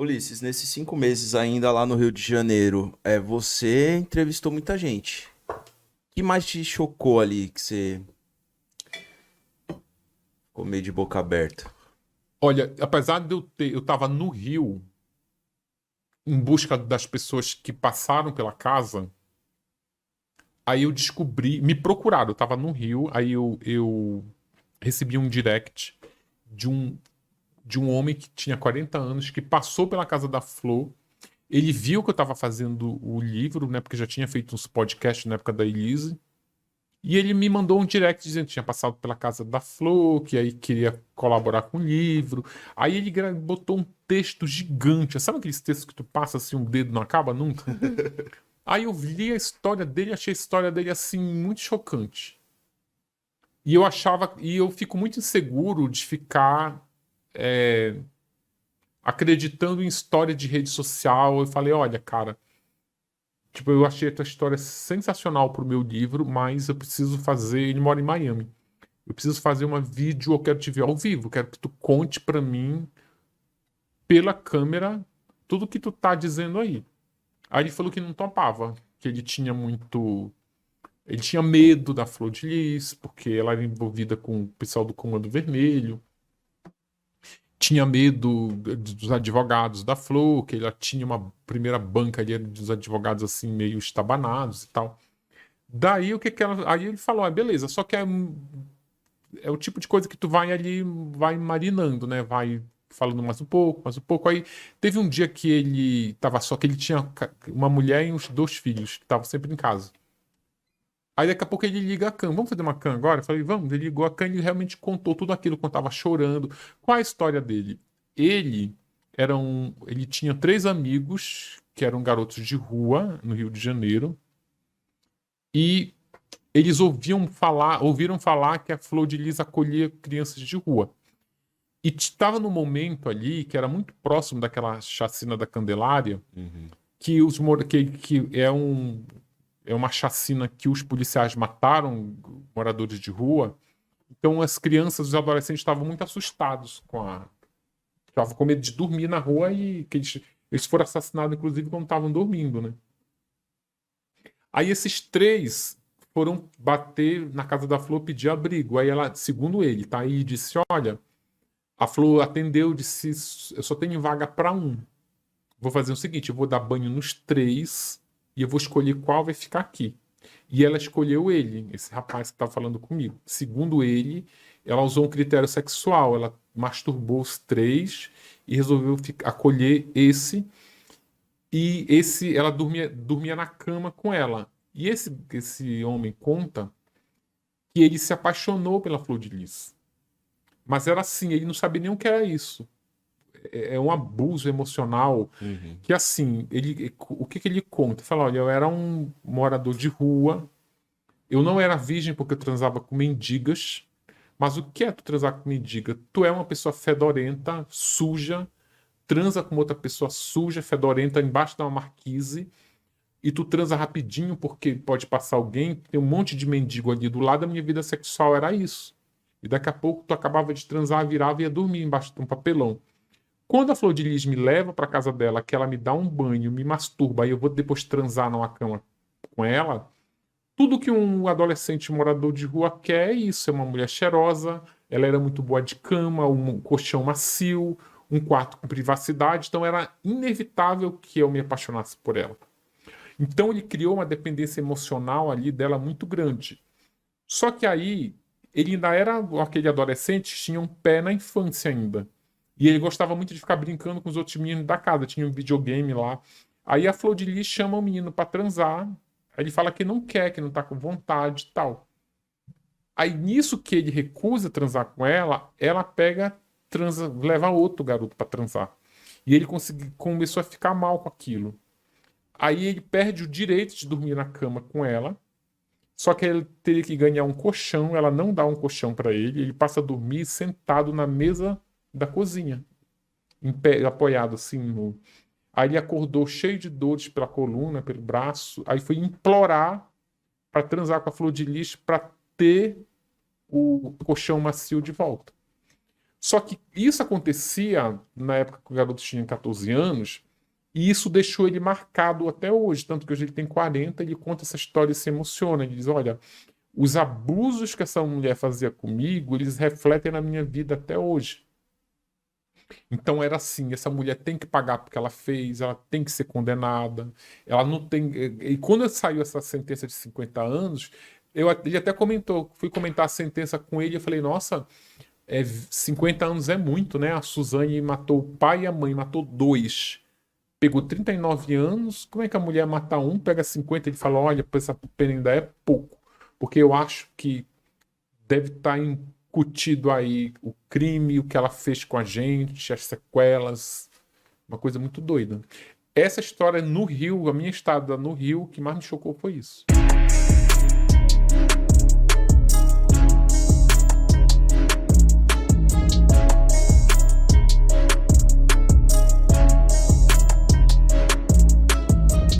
Ulisses, nesses 5 meses ainda lá no Rio de Janeiro, você entrevistou muita gente. O que mais te chocou ali que você ficou meio de boca aberta? Olha, apesar de eu tava no Rio em busca das pessoas que passaram pela casa, aí eu descobri, me procuraram, eu tava no Rio, aí eu recebi um direct de um homem que tinha 40 anos, que passou pela casa da Flor. Ele viu que eu tava fazendo o livro, né, porque já tinha feito uns podcasts na época da Elise. E ele me mandou um direct dizendo que tinha passado pela casa da Flor, que aí queria colaborar com o livro. Aí ele botou um texto gigante. Sabe aqueles textos que tu passa assim, um dedo não acaba nunca? Aí eu li a história dele, achei a história dele assim muito chocante. E eu fico muito inseguro de ficar acreditando em história de rede social. Eu falei, olha, cara, tipo, eu achei a tua história sensacional pro meu livro, mas eu preciso fazer. Ele mora em Miami. Eu preciso fazer uma vídeo, eu quero te ver ao vivo, quero que tu conte pra mim pela câmera tudo que tu tá dizendo aí. Aí ele falou que não topava, que ele tinha muito. Ele tinha medo da Flor de Lis, porque ela era envolvida com o pessoal do Comando Vermelho. Tinha medo dos advogados da Flor, que ela tinha uma primeira banca ali dos advogados assim, meio estabanados e tal. Daí o que que ela. Aí ele falou: beleza, só que é o tipo de coisa que tu vai ali, vai marinando, né? Vai falando mais um pouco, mais um pouco. Aí teve um dia que ele tava só, que ele tinha uma mulher e uns dois filhos, que estavam sempre em casa. Aí daqui a pouco ele liga a cam. Vamos fazer uma cam agora? Eu falei, vamos. Ele ligou a cam e ele realmente contou tudo aquilo quando tava chorando. Qual a história dele? Ele ele tinha três amigos que eram garotos de rua no Rio de Janeiro e eles ouviram falar que a Flor de Lis acolhia crianças de rua. E estava no momento ali que era muito próximo daquela chacina da Candelária, Uhum. que que é uma chacina que os policiais mataram moradores de rua. Então as crianças, os adolescentes estavam muito assustados estavam com medo de dormir na rua e que eles foram assassinados inclusive quando estavam dormindo, né? Aí esses três foram bater na casa da Flor pedir abrigo. Aí ela, segundo ele, tá aí, disse: olha, a Flor atendeu, disse: eu só tenho vaga para um. Vou fazer o seguinte: eu vou dar banho nos três e eu vou escolher qual vai ficar aqui. E ela escolheu ele, esse rapaz que estava falando comigo. Segundo ele, ela usou um critério sexual. Ela masturbou os três e resolveu acolher esse. E esse, ela dormia na cama com ela. E esse homem conta que ele se apaixonou pela Flor de Lis. Mas era assim, ele não sabia nem o que era isso. É um abuso emocional Uhum. que, assim, o que ele conta? Ele fala, olha, eu era um morador de rua, eu não era virgem porque eu transava com mendigas, mas o que é tu transar com mendiga? Tu é uma pessoa fedorenta, suja, transa com outra pessoa suja, fedorenta, embaixo de uma marquise, e tu transa rapidinho porque pode passar alguém, tem um monte de mendigo ali do lado. Da minha vida sexual era isso. E daqui a pouco tu acabava de transar, virava e ia dormir embaixo de um papelão. Quando a Flor de Lis me leva para casa dela, que ela me dá um banho, me masturba, aí eu vou depois transar numa cama com ela, tudo que um adolescente morador de rua quer é isso: é uma mulher cheirosa, ela era muito boa de cama, um colchão macio, um quarto com privacidade, então era inevitável que eu me apaixonasse por ela. Então ele criou uma dependência emocional ali dela muito grande. Só que aí ele ainda era aquele adolescente, tinha um pé na infância ainda. E ele gostava muito de ficar brincando com os outros meninos da casa, tinha um videogame lá. Aí a Flor de Lis chama o menino pra transar. Aí ele fala que não quer, que não tá com vontade e tal. Aí nisso que ele recusa transar com ela, ela pega, transa, leva outro garoto pra transar. E ele começou a ficar mal com aquilo. Aí ele perde o direito de dormir na cama com ela. Só que ele teria que ganhar um colchão, ela não dá um colchão pra ele, ele passa a dormir sentado na mesa da cozinha, em pé, apoiado assim no. Aí ele acordou cheio de dores pela coluna, pelo braço, aí foi implorar para transar com a Flor de Lis para ter o colchão macio de volta. Só que isso acontecia na época que o garoto tinha 14 anos, e isso deixou ele marcado até hoje. Tanto que hoje ele tem 40, ele conta essa história e se emociona. Ele diz: olha, os abusos que essa mulher fazia comigo, eles refletem na minha vida até hoje. Então era assim, essa mulher tem que pagar porque ela fez, ela tem que ser condenada, ela não tem... E quando saiu essa sentença de 50 anos, ele até comentou, fui comentar a sentença com ele, eu falei, nossa, 50 anos é muito, né? A Suzane matou o pai e a mãe, matou dois. Pegou 39 anos, como é que a mulher mata um, pega 50? Ele fala, olha, essa pena ainda é pouco, porque eu acho que deve estar incutido aí o crime, o que ela fez com a gente, as sequelas, uma coisa muito doida. Essa história no Rio, a minha estada no Rio, o que mais me chocou foi isso.